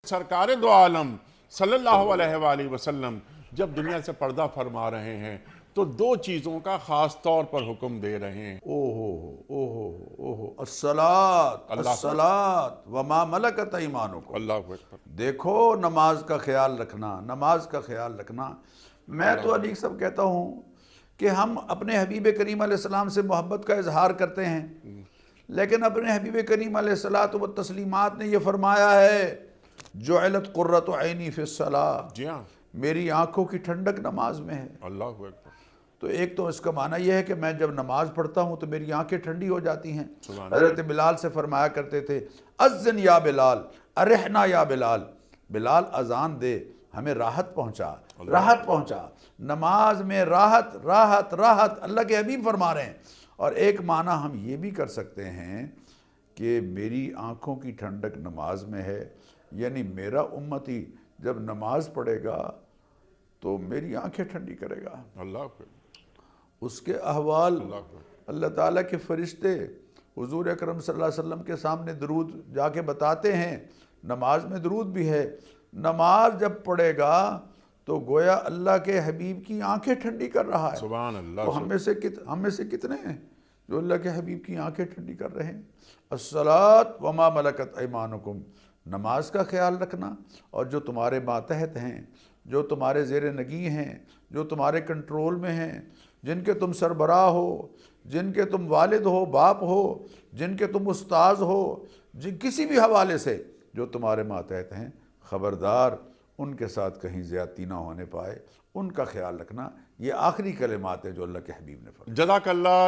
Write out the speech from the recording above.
سرکار دو عالم صلی اللہ علیہ وآلہ وسلم جب دنیا سے پردہ فرما رہے ہیں تو دو چیزوں کا خاص طور پر حکم دے رہے ہیں۔ اوہو الصلاۃ الصلاۃ وما ملکت ایمانکم۔ اللہ اکبر۔ دیکھو نماز کا خیال رکھنا، نماز کا خیال رکھنا۔ میں تو علی صاحب کہتا ہوں کہ ہم اپنے حبیب کریم علیہ السلام سے محبت کا اظہار کرتے ہیں، لیکن اپنے حبیب کریم علیہ السلام و تسلیمات نے یہ فرمایا ہے جعلت قرۃ عینی فی الصلاۃ، جی ہاں، میری آنکھوں کی ٹھنڈک نماز میں ہے۔ اللہ اکبر۔ تو ایک تو اس کا معنی یہ ہے کہ میں جب نماز پڑھتا ہوں تو میری آنکھیں ٹھنڈی ہو جاتی ہیں۔ حضرت بلال سے فرمایا کرتے تھے اذن یا بلال ارحنا یا بلال، بلال اذان دے ہمیں راحت پہنچا، راحت پہنچا۔ نماز میں راحت راحت راحت اللہ کے حبیب فرما رہے ہیں۔ اور ایک معنی ہم یہ بھی کر سکتے ہیں کہ میری آنکھوں کی ٹھنڈک نماز میں ہے، یعنی میرا امتی جب نماز پڑھے گا تو میری آنکھیں ٹھنڈی کرے گا۔ اللہ اکبر۔ اس کے احوال اللہ تعالیٰ کے فرشتے حضور اکرم صلی اللہ علیہ وسلم کے سامنے درود جا کے بتاتے ہیں۔ نماز میں درود بھی ہے۔ نماز جب پڑھے گا تو گویا اللہ کے حبیب کی آنکھیں ٹھنڈی کر رہا ہے۔ سبحان اللہ۔ تو ہم میں سے کتنے ہیں جو اللہ کے حبیب کی آنکھیں ٹھنڈی کر رہے ہیں؟ الصلاۃ وما ملکت ایمانکم، نماز کا خیال رکھنا، اور جو تمہارے ماتحت ہیں، جو تمہارے زیر نگی ہیں، جو تمہارے کنٹرول میں ہیں، جن کے تم سربراہ ہو، جن کے تم والد ہو، باپ ہو، جن کے تم استاذ ہو، کسی بھی حوالے سے جو تمہارے ماتحت ہیں، خبردار ان کے ساتھ کہیں زیادتی نہ ہونے پائے، ان کا خیال رکھنا۔ یہ آخری کلمات ہیں جو اللہ کے حبیب نے فرمایا۔ جزاک اللہ۔